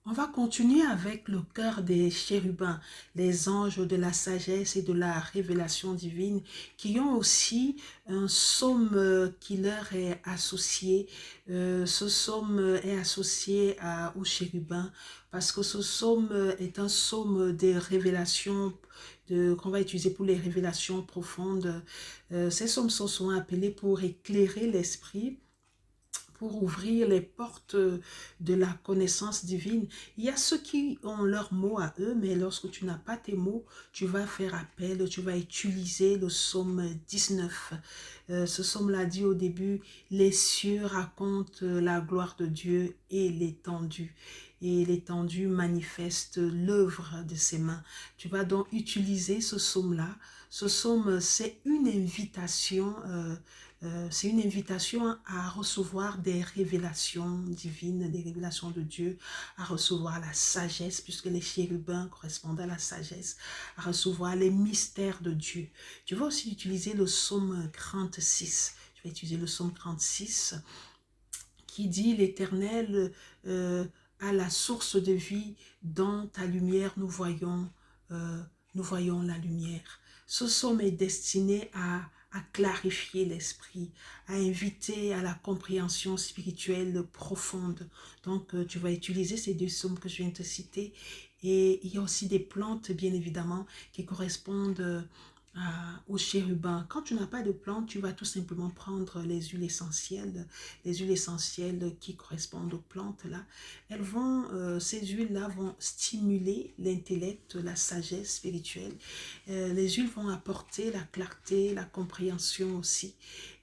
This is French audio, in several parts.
On va continuer avec le cœur des chérubins, les anges de la sagesse et de la révélation divine, qui ont aussi un psaume qui leur est associé. Ce psaume est associé aux chérubins parce que ce psaume est un psaume des révélations qu'on va utiliser pour les révélations profondes. Ces psaumes sont souvent appelés pour éclairer l'esprit, pour ouvrir les portes de la connaissance divine. Il y a ceux qui ont leurs mots à eux, mais lorsque tu n'as pas tes mots, tu vas faire appel, tu vas utiliser le psaume 19. Ce psaume-là dit au début, les cieux racontent la gloire de Dieu et l'étendue. Et l'étendue manifeste l'œuvre de ses mains. Tu vas donc utiliser ce psaume-là. Ce psaume, c'est une invitation à recevoir des révélations divines, des révélations de Dieu, à recevoir la sagesse, puisque les chérubins correspondent à la sagesse, à recevoir les mystères de Dieu. Tu vas aussi utiliser le psaume 36. Tu vas utiliser le psaume 36 qui dit l'Éternel à la source de vie, dans ta lumière nous voyons la lumière. Ce psaume est destiné à clarifier l'esprit, à inviter à la compréhension spirituelle profonde. Donc, tu vas utiliser ces deux psaumes que je viens de te citer. Et il y a aussi des plantes, bien évidemment, qui correspondent aux chérubins. Quand tu n'as pas de plantes, tu vas tout simplement prendre les huiles essentielles qui correspondent aux plantes là. Ces huiles-là vont stimuler l'intellect, la sagesse spirituelle. Les huiles vont apporter la clarté, la compréhension aussi.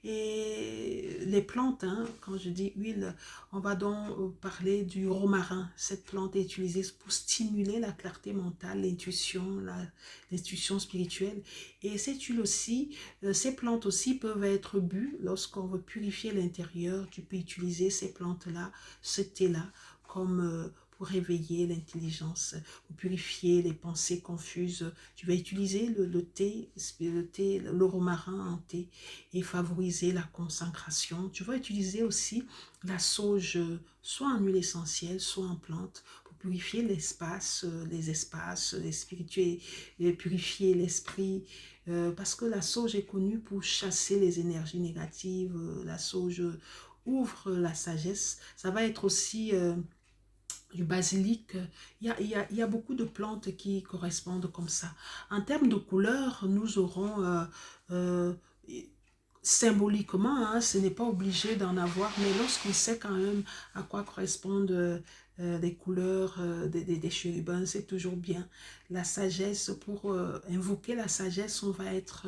Et les plantes, hein, quand je dis huile, on va donc parler du romarin. Cette plante est utilisée pour stimuler la clarté mentale, l'intuition spirituelle. Et cette huile aussi, ces plantes aussi peuvent être bues lorsqu'on veut purifier l'intérieur. Tu peux utiliser ces plantes-là, ce thé-là, comme pour réveiller l'intelligence, pour purifier les pensées confuses. Tu vas utiliser le romarin en thé et favoriser la consécration. Tu vas utiliser aussi la sauge, soit en huile essentielle, soit en plante, pour purifier les espaces, les spirituels, et purifier l'esprit, parce que la sauge est connue pour chasser les énergies négatives. La sauge ouvre la sagesse. Ça va être aussi du basilic. Il y a beaucoup de plantes qui correspondent comme ça. En termes de couleurs, nous aurons euh, symboliquement, hein, ce n'est pas obligé d'en avoir, mais lorsqu'on sait quand même à quoi correspondent les couleurs des chérubins, c'est toujours bien. La sagesse, pour invoquer la sagesse, on va être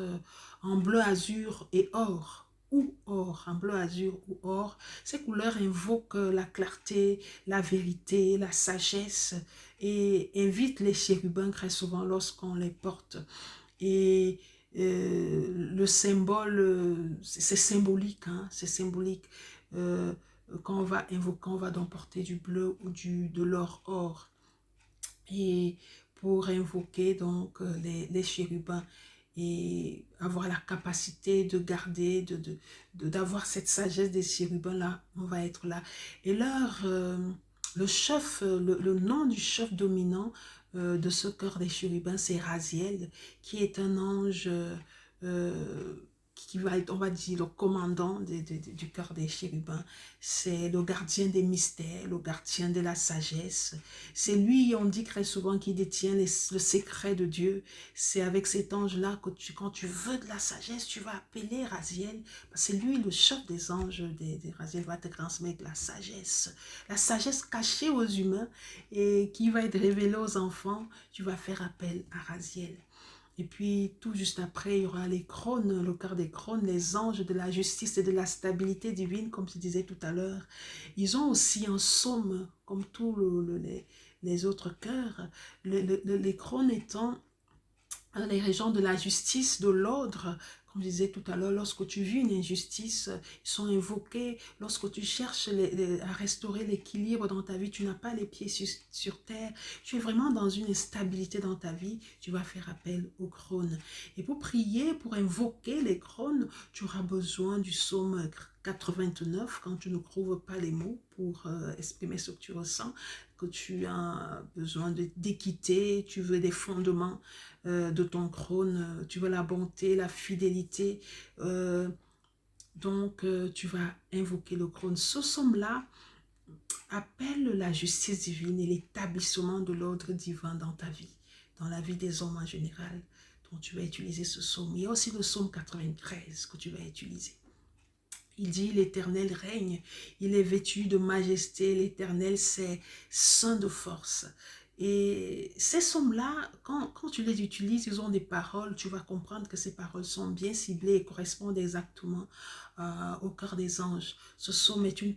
en bleu, azur et or. Ou or, en bleu, azur ou or. Ces couleurs invoquent la clarté, la vérité, la sagesse et invitent les chérubins très souvent lorsqu'on les porte. Et le symbole, c'est symbolique, hein, c'est symbolique. Euh, Quand on va invoquer, on va donc porter du bleu ou de l'or or. Et pour invoquer donc les chérubins et avoir la capacité de garder, d'avoir cette sagesse des chérubins là, on va être là. Et le chef, le nom du chef dominant de ce cœur des chérubins, c'est Raziel, qui est un ange qui va être, on va dire, le commandant du cœur des chérubins. C'est le gardien des mystères, le gardien de la sagesse. C'est lui, on dit très souvent, qui détient le secret de Dieu. C'est avec cet ange-là que quand tu veux de la sagesse, tu vas appeler Raziel. C'est lui, le chef des anges, Raziel va te transmettre la sagesse cachée aux humains et qui va être révélée aux enfants. Tu vas faire appel à Raziel. Et puis, tout juste après, il y aura les crônes, le cœur des crônes, les anges de la justice et de la stabilité divine, comme je disais tout à l'heure. Ils ont aussi un psaume, comme tous les autres cœurs. Les crônes étant les régions de la justice, de l'ordre, comme je disais tout à l'heure, lorsque tu vis une injustice, ils sont invoqués. Lorsque tu cherches à restaurer l'équilibre dans ta vie, tu n'as pas les pieds sur terre, tu es vraiment dans une instabilité dans ta vie, tu vas faire appel aux crônes. Et pour prier, pour invoquer les crônes, tu auras besoin du psaume 89 quand tu ne trouves pas les mots pour exprimer ce que tu ressens, que tu as besoin d'équité, tu veux des fondements de ton trône, tu veux la bonté, la fidélité, tu vas invoquer le trône. Ce psaume-là appelle la justice divine et l'établissement de l'ordre divin dans ta vie, dans la vie des hommes en général. Donc tu vas utiliser ce psaume. Il y a aussi le psaume 93 que tu vas utiliser. Il dit, l'Éternel règne, il est vêtu de majesté, l'Éternel c'est saint de force. Et ces psaumes-là, quand tu les utilises, ils ont des paroles, tu vas comprendre que ces paroles sont bien ciblées et correspondent exactement au cœur des anges. Ce psaume est une